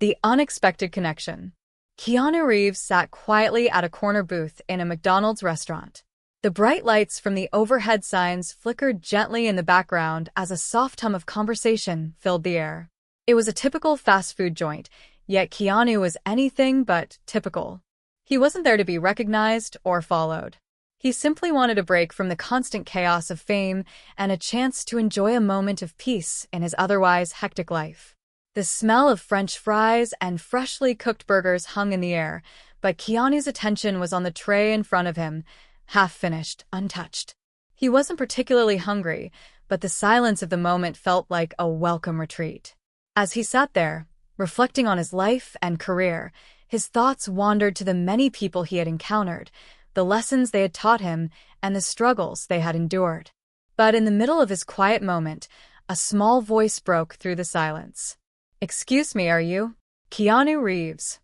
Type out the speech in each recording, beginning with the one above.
The unexpected connection. Keanu Reeves sat quietly at a corner booth in a McDonald's restaurant. The bright lights from the overhead signs flickered gently in the background as a soft hum of conversation filled the air. It was a typical fast food joint, yet Keanu was anything but typical. He wasn't there to be recognized or followed. He simply wanted a break from the constant chaos of fame and a chance to enjoy a moment of peace in his otherwise hectic life. The smell of French fries and freshly cooked burgers hung in the air, but Keanu's attention was on the tray in front of him, half-finished, untouched. He wasn't particularly hungry, but the silence of the moment felt like a welcome retreat. As he sat there, reflecting on his life and career, his thoughts wandered to the many people he had encountered, the lessons they had taught him, and the struggles they had endured. But in the middle of his quiet moment, a small voice broke through the silence. "Excuse me, are you Keanu Reeves?"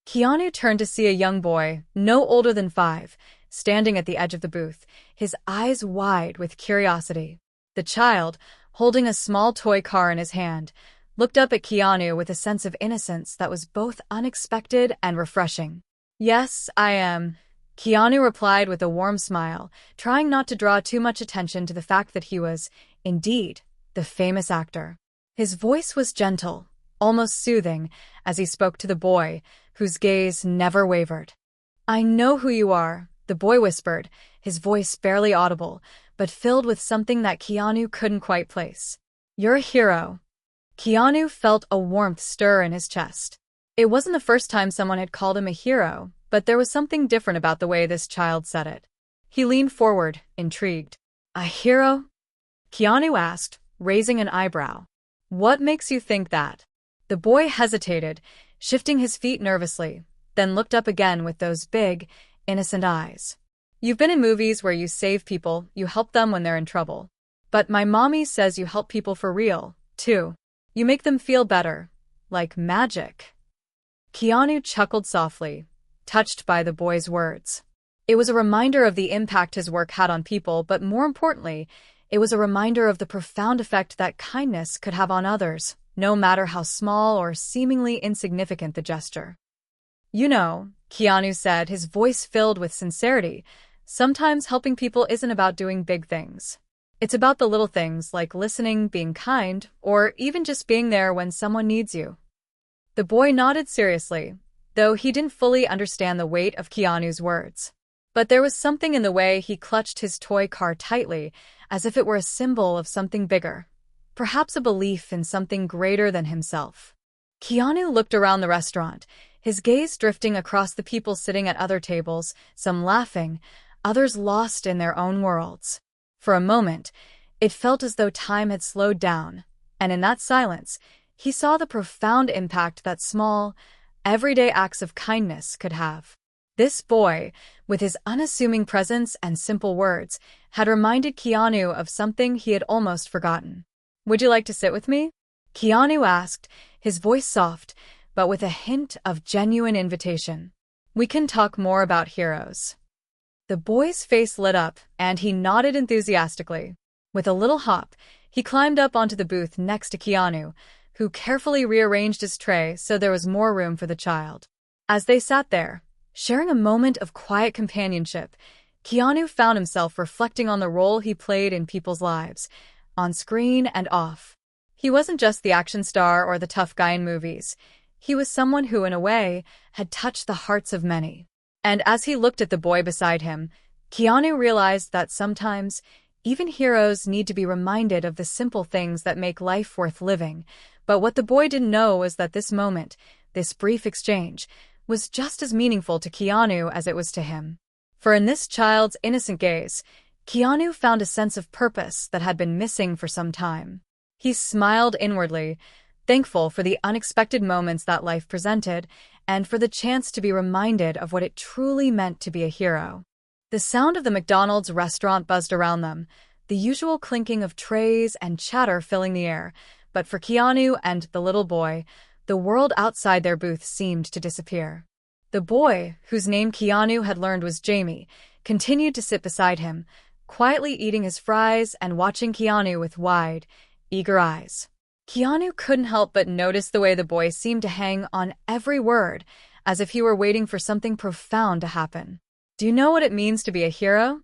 Keanu turned to see a young boy, no older than 5, standing at the edge of the booth, his eyes wide with curiosity. The child, holding a small toy car in his hand, looked up at Keanu with a sense of innocence that was both unexpected and refreshing. "Yes, I am," Keanu replied with a warm smile, trying not to draw too much attention to the fact that he was, indeed, the famous actor. His voice was gentle, almost soothing, as he spoke to the boy, whose gaze never wavered. "I know who you are," the boy whispered, his voice barely audible, but filled with something that Keanu couldn't quite place. "You're a hero." Keanu felt a warmth stir in his chest. It wasn't the first time someone had called him a hero, but there was something different about the way this child said it. He leaned forward, intrigued. "A hero?" Keanu asked, raising an eyebrow. "What makes you think that?" The boy hesitated, shifting his feet nervously, then looked up again with those big, innocent eyes. "You've been in movies where you save people, you help them when they're in trouble. But my mommy says you help people for real, too. You make them feel better, like magic." Keanu chuckled softly, touched by the boy's words. It was a reminder of the impact his work had on people, but more importantly, it was a reminder of the profound effect that kindness could have on others, no matter how small or seemingly insignificant the gesture. "You know," Keanu said, his voice filled with sincerity, "sometimes helping people isn't about doing big things. It's about the little things like listening, being kind, or even just being there when someone needs you." The boy nodded seriously, though he didn't fully understand the weight of Keanu's words. But there was something in the way he clutched his toy car tightly, as if it were a symbol of something bigger, perhaps a belief in something greater than himself. Keanu looked around the restaurant, his gaze drifting across the people sitting at other tables, some laughing, others lost in their own worlds. For a moment, it felt as though time had slowed down, and in that silence, he saw the profound impact that small, everyday acts of kindness could have. This boy, with his unassuming presence and simple words, had reminded Keanu of something he had almost forgotten. "Would you like to sit with me?" Keanu asked, his voice soft, but with a hint of genuine invitation. "We can talk more about heroes." The boy's face lit up, and he nodded enthusiastically. With a little hop, he climbed up onto the booth next to Keanu, who carefully rearranged his tray so there was more room for the child. As they sat there, sharing a moment of quiet companionship, Keanu found himself reflecting on the role he played in people's lives, on screen and off. He wasn't just the action star or the tough guy in movies. He was someone who, in a way, had touched the hearts of many. And as he looked at the boy beside him, Keanu realized that sometimes, even heroes need to be reminded of the simple things that make life worth living. But what the boy didn't know was that this moment, this brief exchange, was just as meaningful to Keanu as it was to him. For in this child's innocent gaze, Keanu found a sense of purpose that had been missing for some time. He smiled inwardly, thankful for the unexpected moments that life presented, and for the chance to be reminded of what it truly meant to be a hero. The sound of the McDonald's restaurant buzzed around them, the usual clinking of trays and chatter filling the air, but for Keanu and the little boy, the world outside their booth seemed to disappear. The boy, whose name Keanu had learned was Jamie, continued to sit beside him, quietly eating his fries and watching Keanu with wide, eager eyes. Keanu couldn't help but notice the way the boy seemed to hang on every word, as if he were waiting for something profound to happen. Do you know what it means to be a hero?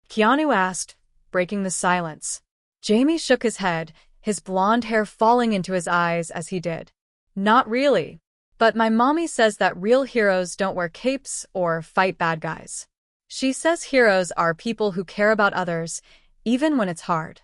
Keanu asked, breaking the silence. Jamie shook his head, his blonde hair falling into his eyes as he did. Not really. But my mommy says that real heroes don't wear capes or fight bad guys. She says heroes are people who care about others, even when it's hard.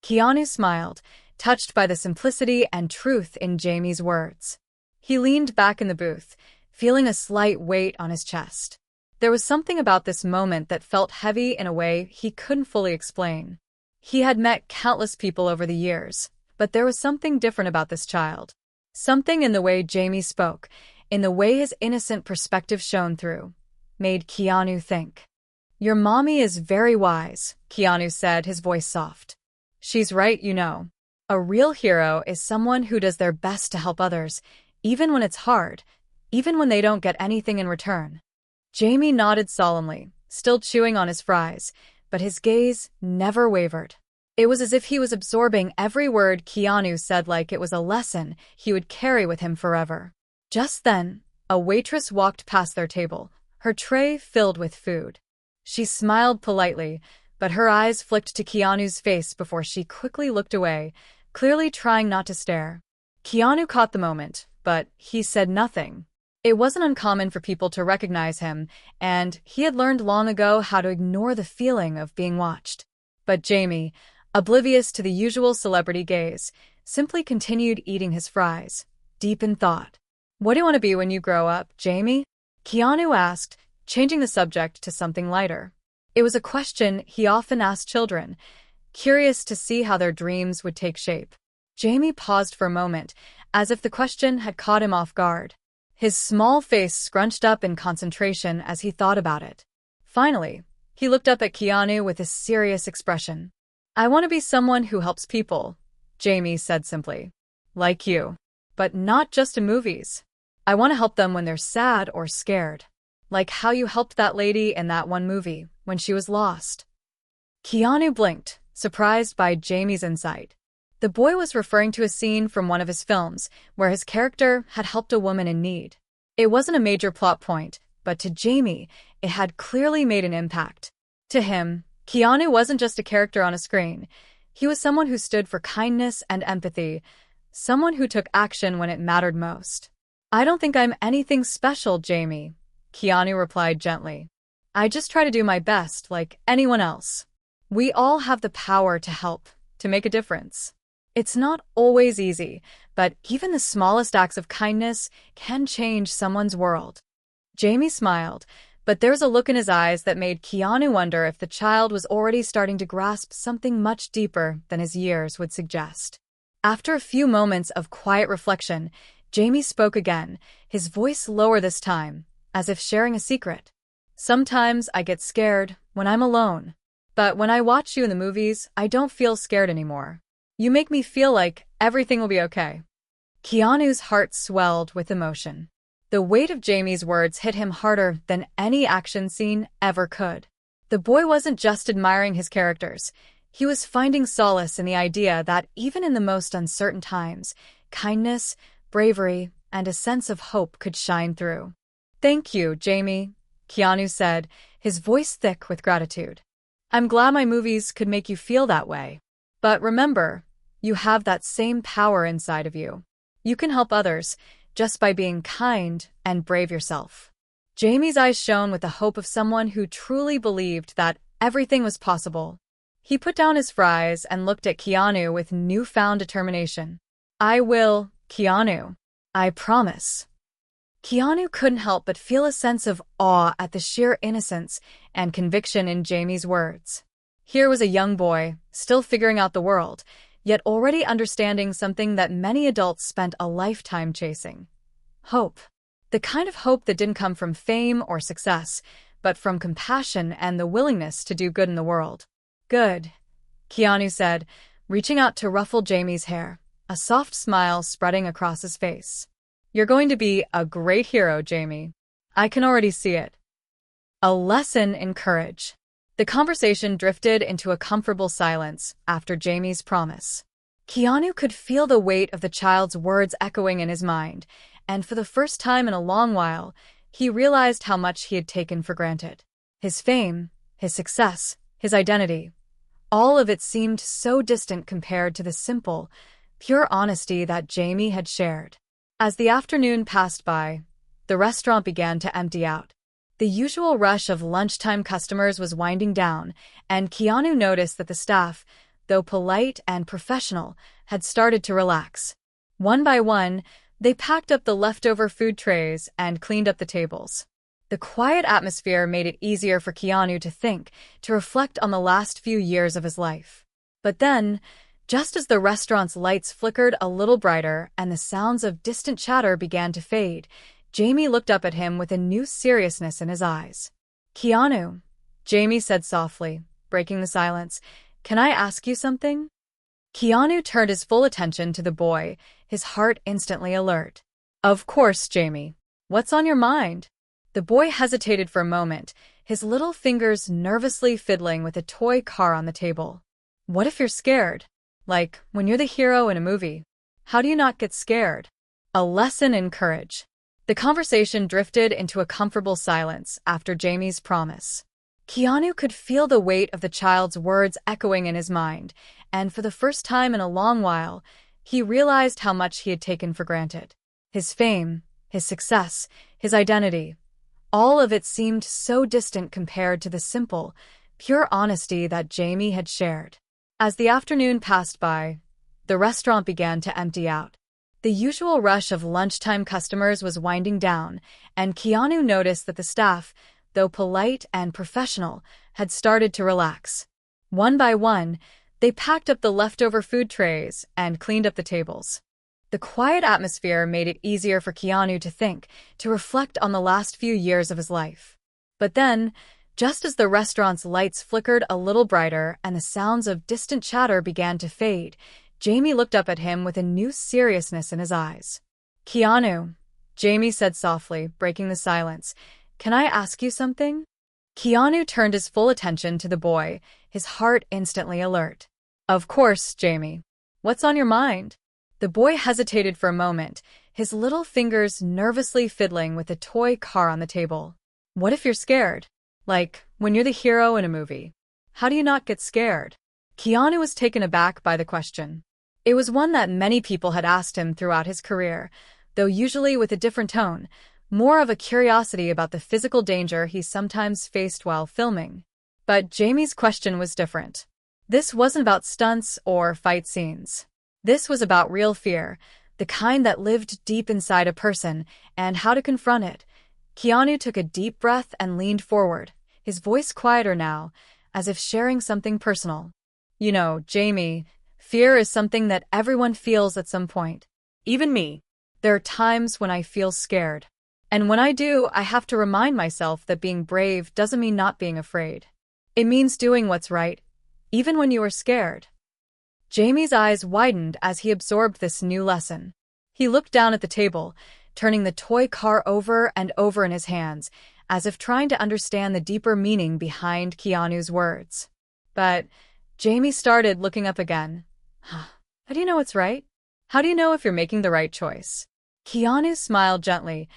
Keanu smiled, touched by the simplicity and truth in Jamie's words. He leaned back in the booth, feeling a slight weight on his chest. There was something about this moment that felt heavy in a way he couldn't fully explain. He had met countless people over the years, but there was something different about this child. Something in the way Jamie spoke, in the way his innocent perspective shone through, made Keanu think. Your mommy is very wise, Keanu said, his voice soft. She's right, you know. A real hero is someone who does their best to help others, even when it's hard, even when they don't get anything in return. Jamie nodded solemnly, still chewing on his fries, but his gaze never wavered. It was as if he was absorbing every word Keanu said like it was a lesson he would carry with him forever. Just then, a waitress walked past their table, her tray filled with food. She smiled politely, but her eyes flicked to Keanu's face before she quickly looked away, clearly trying not to stare. Keanu caught the moment, but he said nothing. It wasn't uncommon for people to recognize him, and he had learned long ago how to ignore the feeling of being watched. But Jamie, oblivious to the usual celebrity gaze, simply continued eating his fries, deep in thought. What do you want to be when you grow up, Jamie? Keanu asked, changing the subject to something lighter. It was a question he often asked children, curious to see how their dreams would take shape. Jamie paused for a moment, as if the question had caught him off guard. His small face scrunched up in concentration as he thought about it. Finally, he looked up at Keanu with a serious expression. I want to be someone who helps people, Jamie said simply. Like you. But not just in movies. I want to help them when they're sad or scared. Like how you helped that lady in that one movie, when she was lost. Keanu blinked, surprised by Jamie's insight. The boy was referring to a scene from one of his films, where his character had helped a woman in need. It wasn't a major plot point, but to Jamie, it had clearly made an impact. To him, Keanu wasn't just a character on a screen. He was someone who stood for kindness and empathy, someone who took action when it mattered most. I don't think I'm anything special, Jamie, Keanu replied gently. I just try to do my best like anyone else. We all have the power to help, to make a difference. It's not always easy, but even the smallest acts of kindness can change someone's world. Jamie smiled, but there was a look in his eyes that made Keanu wonder if the child was already starting to grasp something much deeper than his years would suggest. After a few moments of quiet reflection, Jamie spoke again, his voice lower this time, as if sharing a secret. Sometimes I get scared when I'm alone. But when I watch you in the movies, I don't feel scared anymore. You make me feel like everything will be okay. Keanu's heart swelled with emotion. The weight of Jamie's words hit him harder than any action scene ever could. The boy wasn't just admiring his characters. He was finding solace in the idea that even in the most uncertain times, kindness, bravery, and a sense of hope could shine through. Thank you, Jamie, Keanu said, his voice thick with gratitude. I'm glad my movies could make you feel that way. But remember, you have that same power inside of you. You can help others just by being kind and brave yourself. Jamie's eyes shone with the hope of someone who truly believed that everything was possible. He put down his fries and looked at Keanu with newfound determination. I will, Keanu. I promise. Keanu couldn't help but feel a sense of awe at the sheer innocence and conviction in Jamie's words. Here was a young boy, still figuring out the world, yet already understanding something that many adults spent a lifetime chasing. Hope. The kind of hope that didn't come from fame or success, but from compassion and the willingness to do good in the world. Good, Keanu said, reaching out to ruffle Jamie's hair, a soft smile spreading across his face. You're going to be a great hero, Jamie. I can already see it. A lesson in courage. The conversation drifted into a comfortable silence after Jamie's promise. Keanu could feel the weight of the child's words echoing in his mind, and for the first time in a long while, he realized how much he had taken for granted. His fame, his success, his identity, all of it seemed so distant compared to the simple, pure honesty that Jamie had shared. As the afternoon passed by, the restaurant began to empty out. The usual rush of lunchtime customers was winding down, and Keanu noticed that the staff, though polite and professional, had started to relax. One by one, they packed up the leftover food trays and cleaned up the tables. The quiet atmosphere made it easier for Keanu to think, to reflect on the last few years of his life. But then, just as the restaurant's lights flickered a little brighter and the sounds of distant chatter began to fade, Jamie looked up at him with a new seriousness in his eyes. "Keanu," Jamie said softly, breaking the silence, "can I ask you something?" Keanu turned his full attention to the boy, his heart instantly alert. "Of course, Jamie. What's on your mind?" The boy hesitated for a moment, his little fingers nervously fiddling with a toy car on the table. "What if you're scared? Like, when you're the hero in a movie. How do you not get scared?" A lesson in courage. The conversation drifted into a comfortable silence after Jamie's promise. Keanu could feel the weight of the child's words echoing in his mind, and for the first time in a long while, he realized how much he had taken for granted. His fame, his success, his identity, all of it seemed so distant compared to the simple, pure honesty that Jamie had shared. As the afternoon passed by, the restaurant began to empty out. The usual rush of lunchtime customers was winding down, and Keanu noticed that the staff, though polite and professional, had started to relax. One by one, they packed up the leftover food trays and cleaned up the tables. The quiet atmosphere made it easier for Keanu to think, to reflect on the last few years of his life. But then, just as the restaurant's lights flickered a little brighter and the sounds of distant chatter began to fade, Jamie looked up at him with a new seriousness in his eyes. "Keanu," Jamie said softly, breaking the silence, "can I ask you something?" Keanu turned his full attention to the boy, his heart instantly alert. "Of course, Jamie. What's on your mind?" The boy hesitated for a moment, his little fingers nervously fiddling with a toy car on the table. "What if you're scared? Like, when you're the hero in a movie. How do you not get scared?" Keanu was taken aback by the question. It was one that many people had asked him throughout his career, though usually with a different tone, more of a curiosity about the physical danger he sometimes faced while filming. But Jamie's question was different. This wasn't about stunts or fight scenes. This was about real fear, the kind that lived deep inside a person, and how to confront it. Keanu took a deep breath and leaned forward, his voice quieter now, as if sharing something personal. "You know, Jamie, fear is something that everyone feels at some point. Even me. There are times when I feel scared. And when I do, I have to remind myself that being brave doesn't mean not being afraid. It means doing what's right, even when you are scared." Jamie's eyes widened as he absorbed this new lesson. He looked down at the table, turning the toy car over and over in his hands, as if trying to understand the deeper meaning behind Keanu's words. But Jamie started looking up again. "How do you know what's right? How do you know if you're making the right choice?" Keanu smiled gently,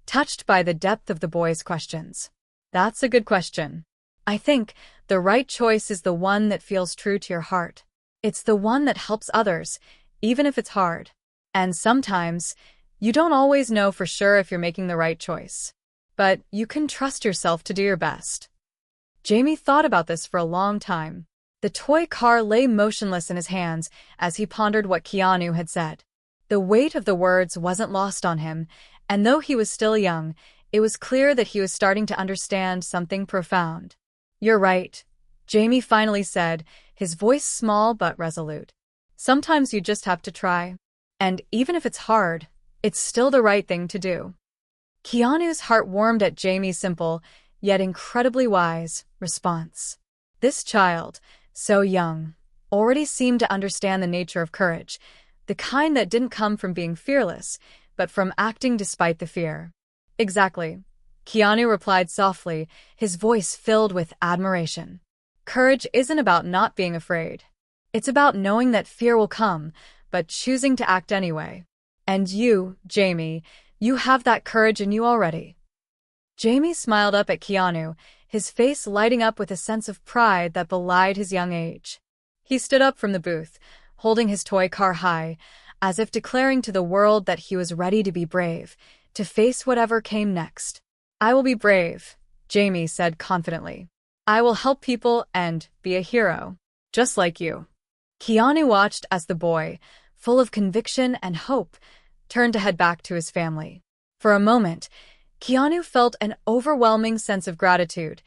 touched by the depth of the boy's questions. "That's a good question. I think the right choice is the one that feels true to your heart. It's the one that helps others, even if it's hard. And sometimes, you don't always know for sure if you're making the right choice. But you can trust yourself to do your best." Jamie thought about this for a long time. The toy car lay motionless in his hands as he pondered what Keanu had said. The weight of the words wasn't lost on him, and though he was still young, it was clear that he was starting to understand something profound. "You're right," Jamie finally said, his voice small but resolute. "Sometimes you just have to try. And even if it's hard, it's still the right thing to do." Keanu's heart warmed at Jamie's simple, yet incredibly wise, response. This child, so young, already seemed to understand the nature of courage, the kind that didn't come from being fearless, but from acting despite the fear. "Exactly," Keanu replied softly, his voice filled with admiration. "Courage isn't about not being afraid. It's about knowing that fear will come, but choosing to act anyway. And you, Jamie, you have that courage in you already. Jamie smiled up at Keanu, his face lighting up with a sense of pride that belied his young age. He stood up from the booth, holding his toy car high, as if declaring to the world that he was ready to be brave, to face whatever came next. "I will be brave," Jamie said confidently. "I will help people and be a hero, just like you." Keanu watched as the boy, full of conviction and hope, turned to head back to his family. For a moment, Keanu felt an overwhelming sense of gratitude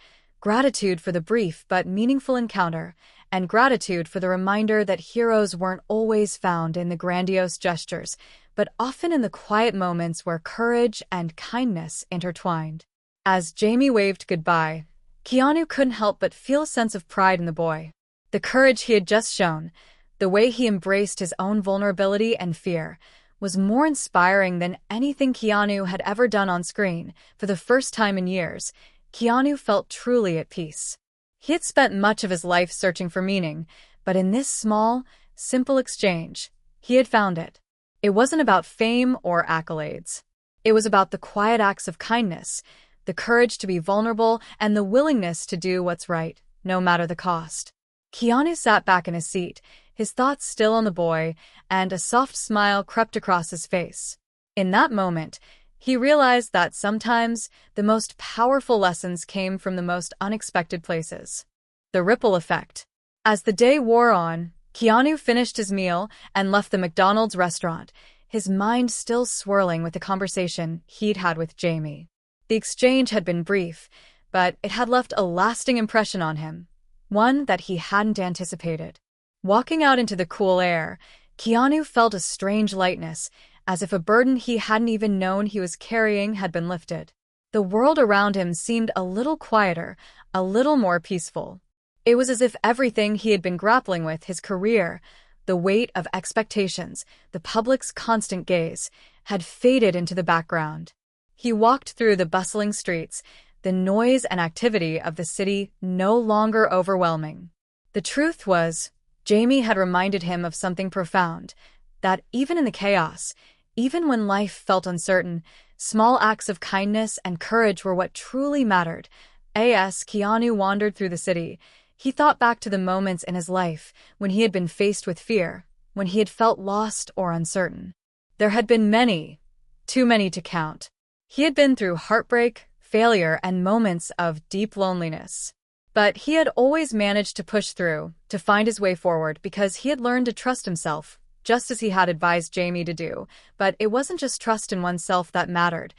for the brief but meaningful encounter, and gratitude for the reminder that heroes weren't always found in the grandiose gestures, but often in the quiet moments where courage and kindness intertwined. As Jamie waved goodbye, Keanu couldn't help but feel a sense of pride in the boy. The courage he had just shown, the way he embraced his own vulnerability and fear, was more inspiring than anything Keanu had ever done on screen. For the first time in years, Keanu felt truly at peace. He had spent much of his life searching for meaning, but in this small, simple exchange, he had found it. It wasn't about fame or accolades. It was about the quiet acts of kindness, the courage to be vulnerable, and the willingness to do what's right, no matter the cost. Keanu sat back in his seat, his thoughts still on the boy, and a soft smile crept across his face. In that moment, he realized that sometimes the most powerful lessons came from the most unexpected places. The ripple effect. As the day wore on, Keanu finished his meal and left the McDonald's restaurant, his mind still swirling with the conversation he'd had with Jamie. The exchange had been brief, but it had left a lasting impression on him, one that he hadn't anticipated. Walking out into the cool air, Keanu felt a strange lightness, as if a burden he hadn't even known he was carrying had been lifted. The world around him seemed a little quieter, a little more peaceful. It was as if everything he had been grappling with, his career, the weight of expectations, the public's constant gaze, had faded into the background. He walked through the bustling streets, the noise and activity of the city no longer overwhelming. The truth was, Jamie had reminded him of something profound, that even in the chaos, even when life felt uncertain, small acts of kindness and courage were what truly mattered. As Keanu wandered through the city, he thought back to the moments in his life when he had been faced with fear, when he had felt lost or uncertain. There had been many, too many to count. He had been through heartbreak, failure, and moments of deep loneliness. But he had always managed to push through, to find his way forward, because he had learned to trust himself, just as he had advised Jamie to do. But it wasn't just trust in oneself that mattered.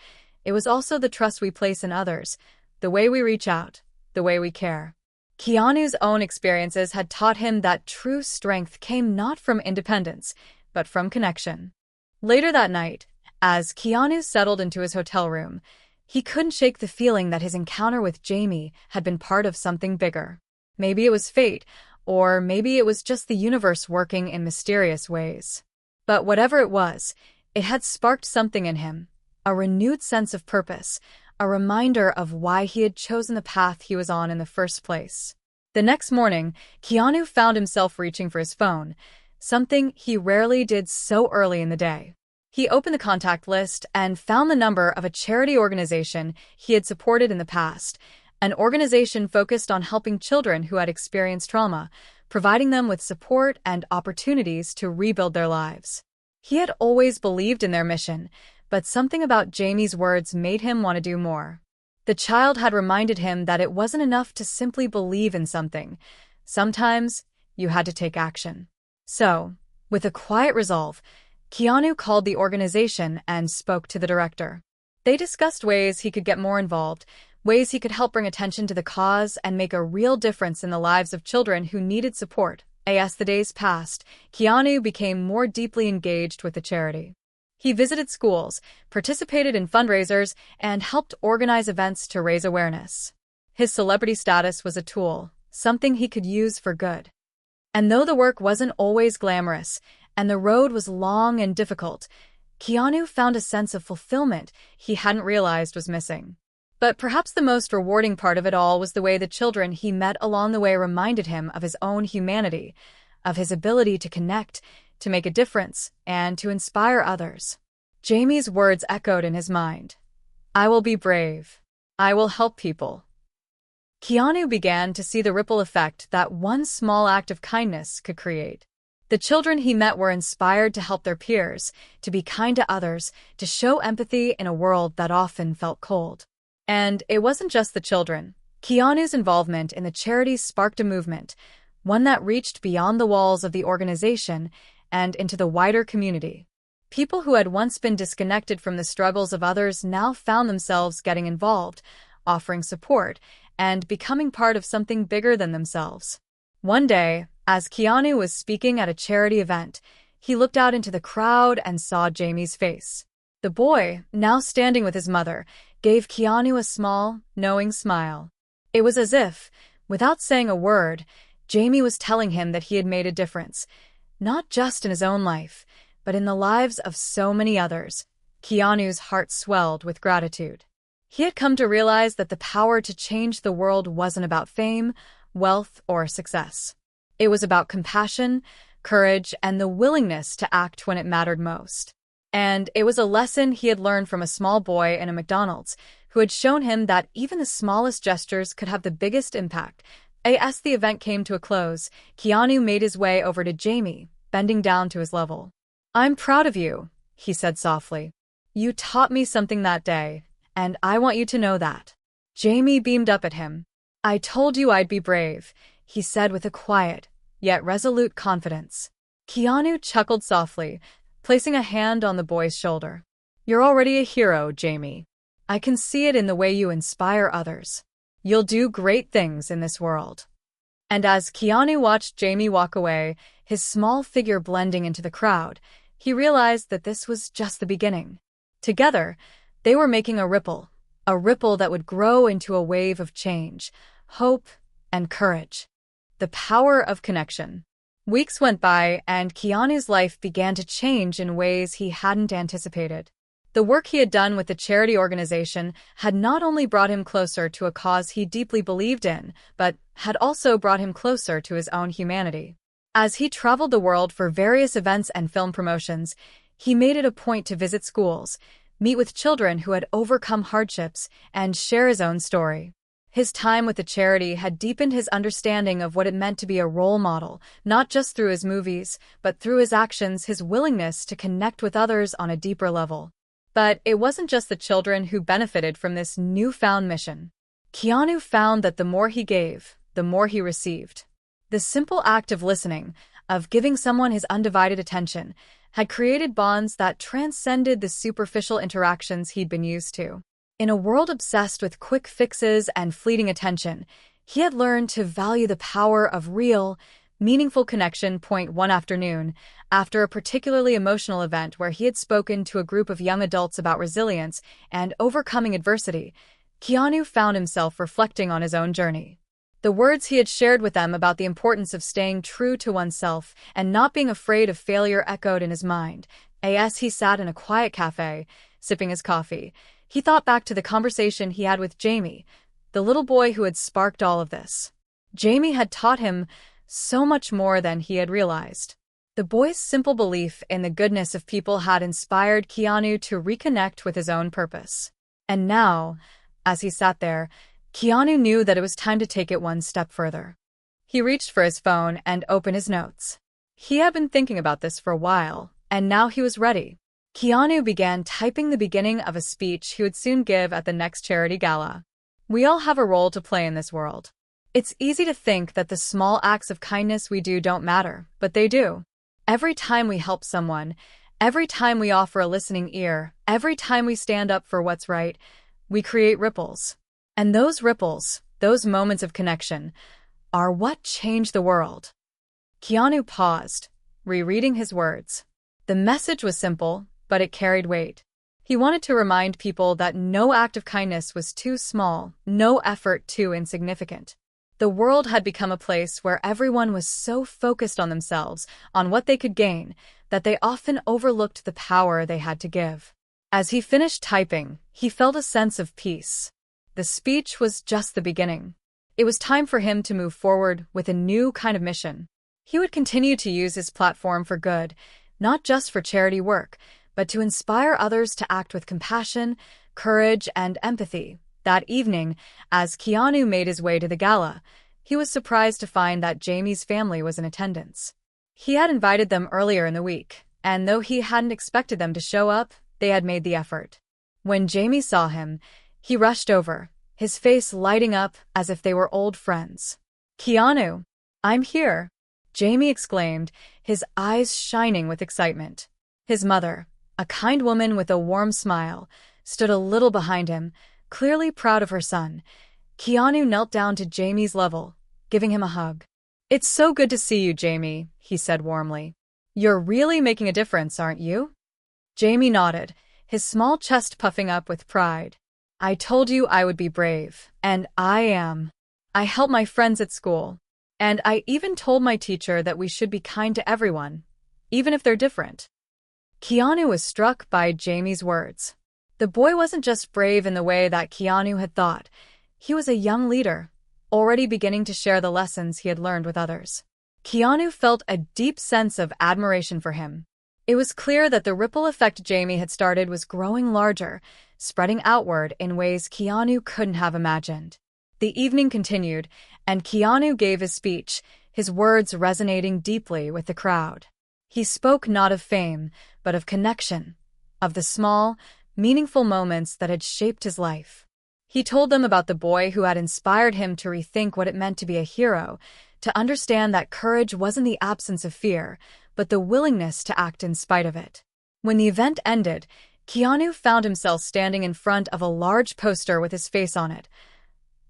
It was also the trust we place in others, the way we reach out, the way we care. Keanu's own experiences had taught him that true strength came not from independence, but from connection. Later that night, as Keanu settled into his hotel room, he couldn't shake the feeling that his encounter with Jamie had been part of something bigger. Maybe it was fate, or maybe it was just the universe working in mysterious ways. But whatever it was, it had sparked something in him, a renewed sense of purpose, a reminder of why he had chosen the path he was on in the first place. The next morning, Keanu found himself reaching for his phone, something he rarely did so early in the day. He opened the contact list and found the number of a charity organization he had supported in the past, an organization focused on helping children who had experienced trauma, providing them with support and opportunities to rebuild their lives. He had always believed in their mission, but something about Jamie's words made him want to do more. The child had reminded him that it wasn't enough to simply believe in something. Sometimes, you had to take action. So, with a quiet resolve, Keanu called the organization and spoke to the director. They discussed ways he could get more involved, ways he could help bring attention to the cause and make a real difference in the lives of children who needed support. As the days passed, Keanu became more deeply engaged with the charity. He visited schools, participated in fundraisers, and helped organize events to raise awareness. His celebrity status was a tool, something he could use for good. And though the work wasn't always glamorous, and the road was long and difficult, Keanu found a sense of fulfillment he hadn't realized was missing. But perhaps the most rewarding part of it all was the way the children he met along the way reminded him of his own humanity, of his ability to connect, to make a difference, and to inspire others. Jamie's words echoed in his mind. I will be brave. I will help people. Keanu began to see the ripple effect that one small act of kindness could create. The children he met were inspired to help their peers, to be kind to others, to show empathy in a world that often felt cold. And it wasn't just the children. Keanu's involvement in the charity sparked a movement, one that reached beyond the walls of the organization and into the wider community. People who had once been disconnected from the struggles of others now found themselves getting involved, offering support, and becoming part of something bigger than themselves. One day, as Keanu was speaking at a charity event, he looked out into the crowd and saw Jamie's face. The boy, now standing with his mother, gave Keanu a small, knowing smile. It was as if, without saying a word, Jamie was telling him that he had made a difference, not just in his own life, but in the lives of so many others. Keanu's heart swelled with gratitude. He had come to realize that the power to change the world wasn't about fame, wealth, or success. It was about compassion, courage, and the willingness to act when it mattered most. And it was a lesson he had learned from a small boy in a McDonald's who had shown him that even the smallest gestures could have the biggest impact. As the event came to a close, Keanu made his way over to Jamie, bending down to his level. I'm proud of you, he said softly. You taught me something that day, and I want you to know that. Jamie beamed up at him. I told you I'd be brave, he said with a quiet, yet resolute confidence. Keanu chuckled softly, placing a hand on the boy's shoulder. You're already a hero, Jamie. I can see it in the way you inspire others. You'll do great things in this world. And as Keanu watched Jamie walk away, his small figure blending into the crowd, he realized that this was just the beginning. Together, they were making a ripple that would grow into a wave of change, hope, and courage. The power of connection. Weeks went by, and Keanu's life began to change in ways he hadn't anticipated. The work he had done with the charity organization had not only brought him closer to a cause he deeply believed in, but had also brought him closer to his own humanity. As he traveled the world for various events and film promotions, he made it a point to visit schools, meet with children who had overcome hardships, and share his own story. His time with the charity had deepened his understanding of what it meant to be a role model, not just through his movies, but through his actions, his willingness to connect with others on a deeper level. But it wasn't just the children who benefited from this newfound mission. Keanu found that the more he gave, the more he received. The simple act of listening, of giving someone his undivided attention, had created bonds that transcended the superficial interactions he'd been used to. In a world obsessed with quick fixes and fleeting attention, he had learned to value the power of real, meaningful connection. One afternoon, after a particularly emotional event where he had spoken to a group of young adults about resilience and overcoming adversity, Keanu found himself reflecting on his own journey. The words he had shared with them about the importance of staying true to oneself and not being afraid of failure echoed in his mind. As he sat in a quiet cafe, sipping his coffee, he thought back to the conversation he had with Jamie, the little boy who had sparked all of this. Jamie had taught him so much more than he had realized. The boy's simple belief in the goodness of people had inspired Keanu to reconnect with his own purpose. And now, as he sat there, Keanu knew that it was time to take it one step further. He reached for his phone and opened his notes. He had been thinking about this for a while, and now he was ready. Keanu began typing the beginning of a speech he would soon give at the next charity gala. We all have a role to play in this world. It's easy to think that the small acts of kindness we do don't matter, but they do. Every time we help someone, every time we offer a listening ear, every time we stand up for what's right, we create ripples. And those ripples, those moments of connection, are what change the world. Keanu paused, rereading his words. The message was simple, but it carried weight. He wanted to remind people that no act of kindness was too small, no effort too insignificant. The world had become a place where everyone was so focused on themselves, on what they could gain, that they often overlooked the power they had to give. As he finished typing, he felt a sense of peace. The speech was just the beginning. It was time for him to move forward with a new kind of mission. He would continue to use his platform for good, not just for charity work, but to inspire others to act with compassion, courage, and empathy. That evening, as Keanu made his way to the gala, he was surprised to find that Jamie's family was in attendance. He had invited them earlier in the week, and though he hadn't expected them to show up, they had made the effort. When Jamie saw him, he rushed over, his face lighting up as if they were old friends. "Keanu, I'm here," Jamie exclaimed, his eyes shining with excitement. His mother, a kind woman with a warm smile, stood a little behind him, clearly proud of her son. Keanu knelt down to Jamie's level, giving him a hug. "It's so good to see you, Jamie," he said warmly. "You're really making a difference, aren't you?" Jamie nodded, his small chest puffing up with pride. "I told you I would be brave, and I am. I help my friends at school, and I even told my teacher that we should be kind to everyone, even if they're different." Keanu was struck by Jamie's words. The boy wasn't just brave in the way that Keanu had thought. He was a young leader, already beginning to share the lessons he had learned with others. Keanu felt a deep sense of admiration for him. It was clear that the ripple effect Jamie had started was growing larger, spreading outward in ways Keanu couldn't have imagined. The evening continued, and Keanu gave his speech, his words resonating deeply with the crowd. He spoke not of fame, but of connection, of the small, meaningful moments that had shaped his life. He told them about the boy who had inspired him to rethink what it meant to be a hero, to understand that courage wasn't the absence of fear, but the willingness to act in spite of it. When the event ended, Keanu found himself standing in front of a large poster with his face on it,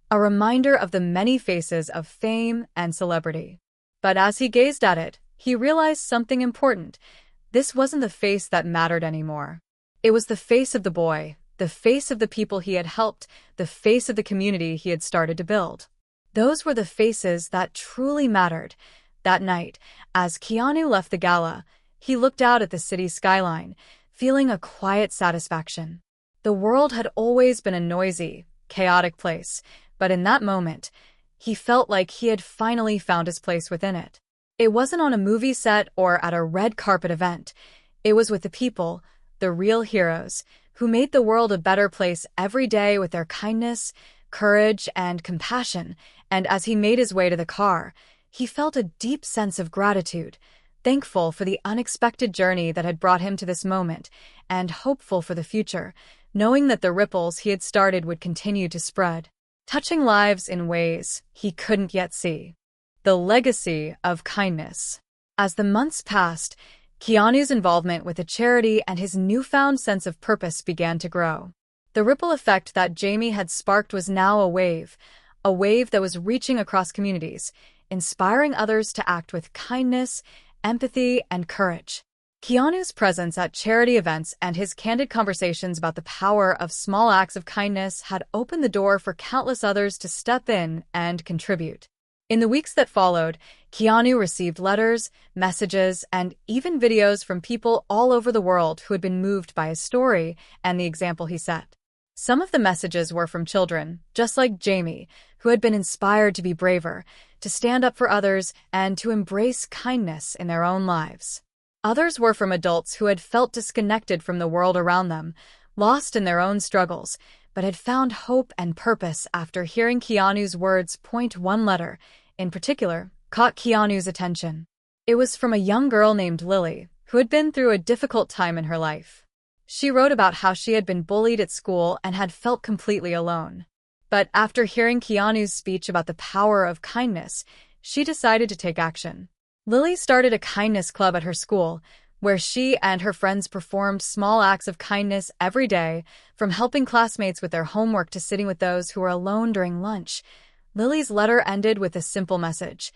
a reminder of the many faces of fame and celebrity. But as he gazed at it, he realized something important. This wasn't the face that mattered anymore. It was the face of the boy, the face of the people he had helped, the face of the community he had started to build. Those were the faces that truly mattered. That night, as Keanu left the gala, he looked out at the city skyline, feeling a quiet satisfaction. The world had always been a noisy, chaotic place, but in that moment, he felt like he had finally found his place within it. It wasn't on a movie set or at a red carpet event. It was with the people, the real heroes, who made the world a better place every day with their kindness, courage, and compassion. And as he made his way to the car, he felt a deep sense of gratitude, thankful for the unexpected journey that had brought him to this moment, and hopeful for the future, knowing that the ripples he had started would continue to spread, touching lives in ways he couldn't yet see. The legacy of kindness. As the months passed, Keanu's involvement with the charity and his newfound sense of purpose began to grow. The ripple effect that Jamie had sparked was now a wave that was reaching across communities, inspiring others to act with kindness, empathy, and courage. Keanu's presence at charity events and his candid conversations about the power of small acts of kindness had opened the door for countless others to step in and contribute. In the weeks that followed, Keanu received letters, messages, and even videos from people all over the world who had been moved by his story and the example he set. Some of the messages were from children, just like Jamie, who had been inspired to be braver, to stand up for others, and to embrace kindness in their own lives. Others were from adults who had felt disconnected from the world around them, lost in their own struggles, but had found hope and purpose after hearing Keanu's words. One letter, in particular, caught Keanu's attention. It was from a young girl named Lily, who had been through a difficult time in her life. She wrote about how she had been bullied at school and had felt completely alone. But after hearing Keanu's speech about the power of kindness, she decided to take action. Lily started a kindness club at her school, where she and her friends performed small acts of kindness every day, from helping classmates with their homework to sitting with those who were alone during lunch. Lily's letter ended with a simple message: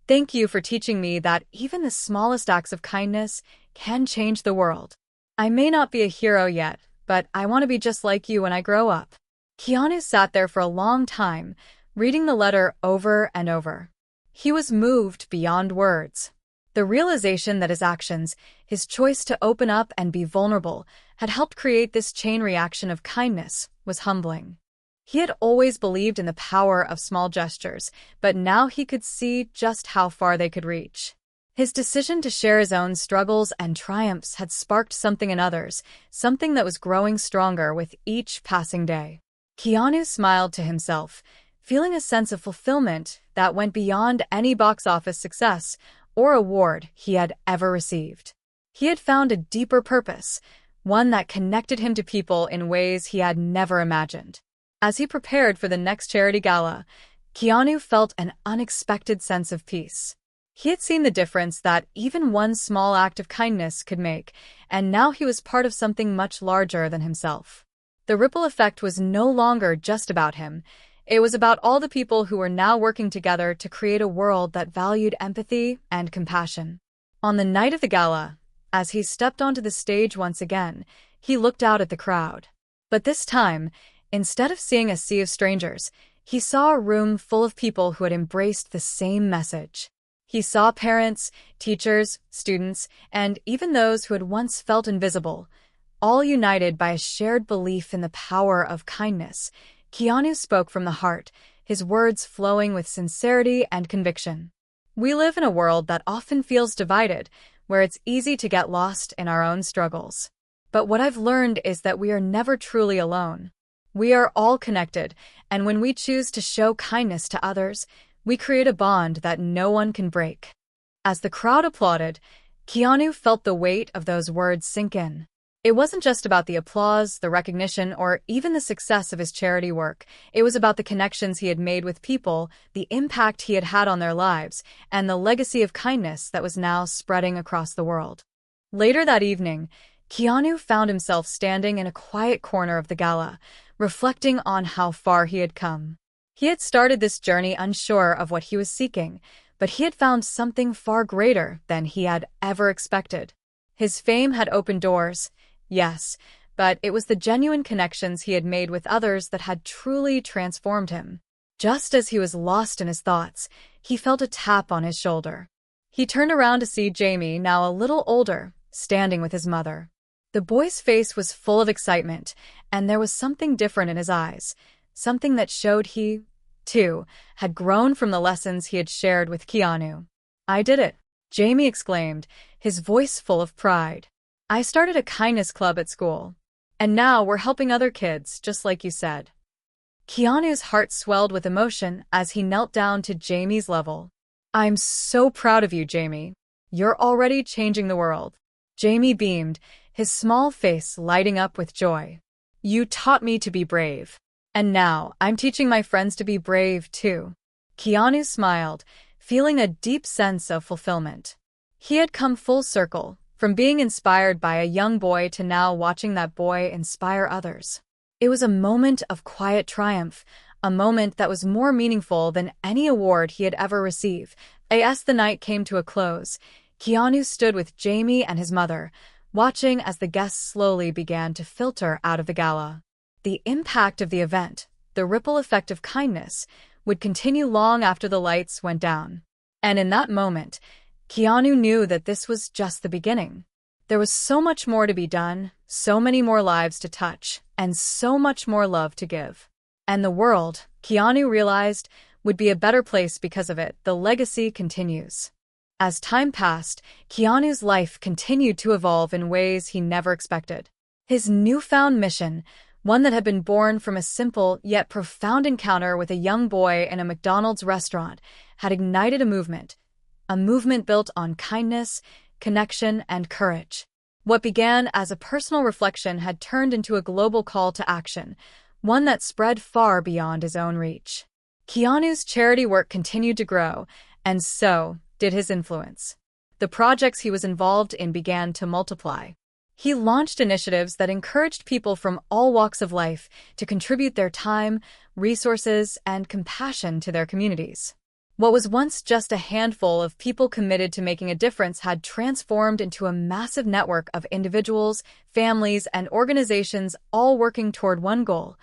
"Thank you for teaching me that even the smallest acts of kindness can change the world. I may not be a hero yet, but I want to be just like you when I grow up." Keanu sat there for a long time, reading the letter over and over. He was moved beyond words. The realization that his actions, his choice to open up and be vulnerable, had helped create this chain reaction of kindness was humbling. He had always believed in the power of small gestures, but now he could see just how far they could reach. His decision to share his own struggles and triumphs had sparked something in others, something that was growing stronger with each passing day. Keanu smiled to himself, feeling a sense of fulfillment that went beyond any box office success or award he had ever received. He had found a deeper purpose, one that connected him to people in ways he had never imagined. As he prepared for the next charity gala, Keanu felt an unexpected sense of peace. He had seen the difference that even one small act of kindness could make, and now he was part of something much larger than himself. The ripple effect was no longer just about him. It was about all the people who were now working together to create a world that valued empathy and compassion. On the night of the gala, as he stepped onto the stage once again, he looked out at the crowd. But this time, instead of seeing a sea of strangers, he saw a room full of people who had embraced the same message. He saw parents, teachers, students, and even those who had once felt invisible, all united by a shared belief in the power of kindness. Keanu spoke from the heart, his words flowing with sincerity and conviction. We live in a world that often feels divided, where it's easy to get lost in our own struggles. But what I've learned is that we are never truly alone. We are all connected, and when we choose to show kindness to others, we create a bond that no one can break. As the crowd applauded, Keanu felt the weight of those words sink in. It wasn't just about the applause, the recognition, or even the success of his charity work. It was about the connections he had made with people, the impact he had had on their lives, and the legacy of kindness that was now spreading across the world. Later that evening, Keanu found himself standing in a quiet corner of the gala, reflecting on how far he had come. He had started this journey unsure of what he was seeking, but he had found something far greater than he had ever expected. His fame had opened doors, yes, but it was the genuine connections he had made with others that had truly transformed him. Just as he was lost in his thoughts, he felt a tap on his shoulder. He turned around to see Jamie, now a little older, standing with his mother. The boy's face was full of excitement, and there was something different in his eyes, something that showed he, too, had grown from the lessons he had shared with Keanu. "I did it," Jamie exclaimed, his voice full of pride. "I started a kindness club at school, and now we're helping other kids, just like you said." Keanu's heart swelled with emotion as he knelt down to Jamie's level. "I'm so proud of you, Jamie. You're already changing the world." Jamie beamed, his small face lighting up with joy. "You taught me to be brave. And now, I'm teaching my friends to be brave, too." Keanu smiled, feeling a deep sense of fulfillment. He had come full circle, from being inspired by a young boy to now watching that boy inspire others. It was a moment of quiet triumph, a moment that was more meaningful than any award he had ever received. As the night came to a close, Keanu stood with Jamie and his mother, watching as the guests slowly began to filter out of the gala. The impact of the event, the ripple effect of kindness, would continue long after the lights went down. And in that moment, Keanu knew that this was just the beginning. There was so much more to be done, so many more lives to touch, and so much more love to give. And the world, Keanu realized, would be a better place because of it. The legacy continues. As time passed, Keanu's life continued to evolve in ways he never expected. His newfound mission, one that had been born from a simple yet profound encounter with a young boy in a McDonald's restaurant, had ignited a movement built on kindness, connection, and courage. What began as a personal reflection had turned into a global call to action, one that spread far beyond his own reach. Keanu's charity work continued to grow, and so did his influence. The projects he was involved in began to multiply. He launched initiatives that encouraged people from all walks of life to contribute their time, resources, and compassion to their communities. What was once just a handful of people committed to making a difference had transformed into a massive network of individuals, families, and organizations all working toward one goal: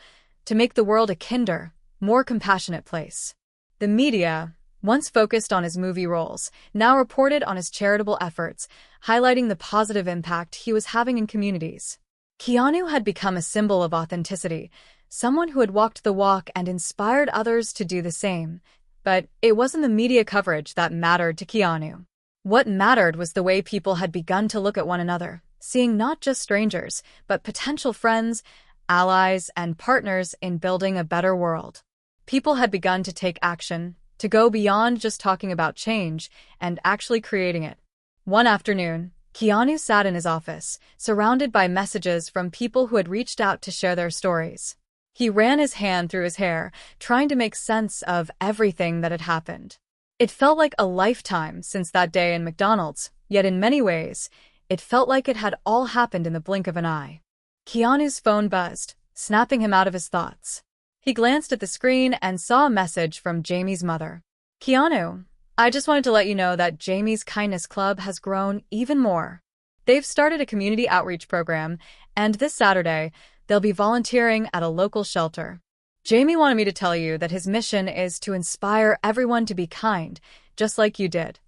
to make the world a kinder, more compassionate place. The media, once focused on his movie roles, now reported on his charitable efforts, highlighting the positive impact he was having in communities. Keanu had become a symbol of authenticity, someone who had walked the walk and inspired others to do the same. But it wasn't the media coverage that mattered to Keanu. What mattered was the way people had begun to look at one another, seeing not just strangers, but potential friends, allies, and partners in building a better world. People had begun to take action, to go beyond just talking about change and actually creating it. One afternoon, Keanu sat in his office, surrounded by messages from people who had reached out to share their stories. He ran his hand through his hair, trying to make sense of everything that had happened. It felt like a lifetime since that day in McDonald's, yet in many ways, it felt like it had all happened in the blink of an eye. Keanu's phone buzzed, snapping him out of his thoughts. He glanced at the screen and saw a message from Jamie's mother. "Keanu, I just wanted to let you know that Jamie's Kindness Club has grown even more. They've started a community outreach program, and this Saturday, they'll be volunteering at a local shelter. Jamie wanted me to tell you that his mission is to inspire everyone to be kind, just like you did."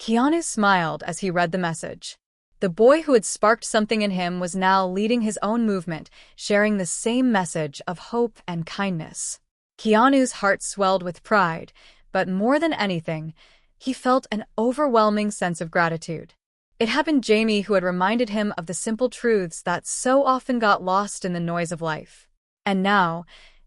Keanu smiled as he read the message. The boy who had sparked something in him was now leading his own movement, sharing the same message of hope and kindness. Keanu's heart swelled with pride, but more than anything, he felt an overwhelming sense of gratitude. It had been Jamie who had reminded him of the simple truths that so often got lost in the noise of life. And now,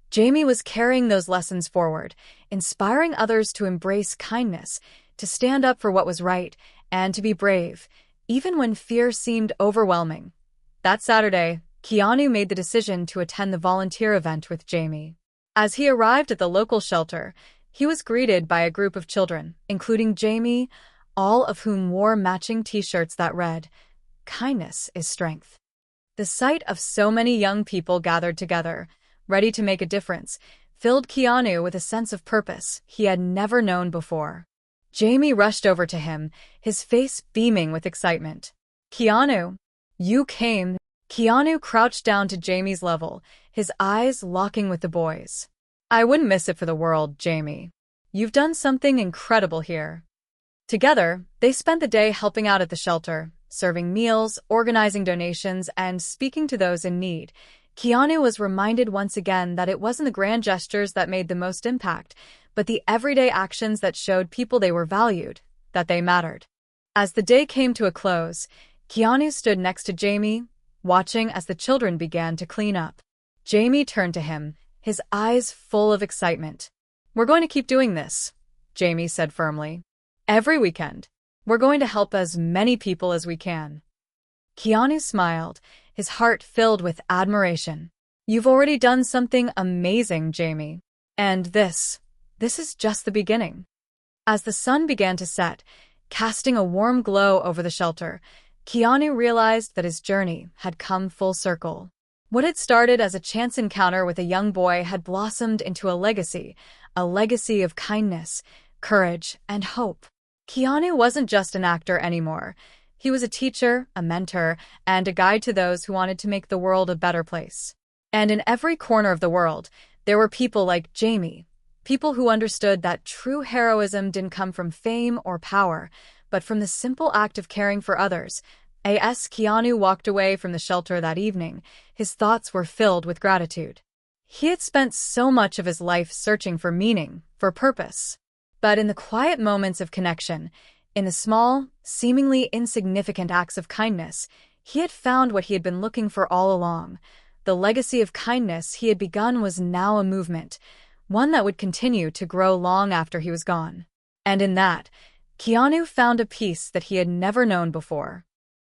Jamie was carrying those lessons forward, inspiring others to embrace kindness, to stand up for what was right, and to be brave, even when fear seemed overwhelming. That Saturday, Keanu made the decision to attend the volunteer event with Jamie. As he arrived at the local shelter, he was greeted by a group of children, including Jamie, all of whom wore matching t-shirts that read, "Kindness is strength." The sight of so many young people gathered together, ready to make a difference, filled Keanu with a sense of purpose he had never known before. Jamie rushed over to him, his face beaming with excitement. "Keanu, you came." Keanu crouched down to Jamie's level, his eyes locking with the boy's. "I wouldn't miss it for the world, Jamie. You've done something incredible here." Together, they spent the day helping out at the shelter, serving meals, organizing donations, and speaking to those in need. Keanu was reminded once again that it wasn't the grand gestures that made the most impact, but the everyday actions that showed people they were valued, that they mattered. As the day came to a close, Keanu stood next to Jamie, watching as the children began to clean up. Jamie turned to him, his eyes full of excitement. "We're going to keep doing this," Jamie said firmly. "Every weekend, we're going to help as many people as we can." Keanu smiled, his heart filled with admiration. "You've already done something amazing, Jamie. And this is just the beginning." As the sun began to set, casting a warm glow over the shelter, Keanu realized that his journey had come full circle. What had started as a chance encounter with a young boy had blossomed into a legacy of kindness, courage, and hope. Keanu wasn't just an actor anymore. He was a teacher, a mentor, and a guide to those who wanted to make the world a better place. And in every corner of the world, there were people like Jamie, people who understood that true heroism didn't come from fame or power, but from the simple act of caring for others. As Keanu walked away from the shelter that evening, his thoughts were filled with gratitude. He had spent so much of his life searching for meaning, for purpose. But in the quiet moments of connection, in the small, seemingly insignificant acts of kindness, he had found what he had been looking for all along. The legacy of kindness he had begun was now a movement, one that would continue to grow long after he was gone. And in that, Keanu found a peace that he had never known before.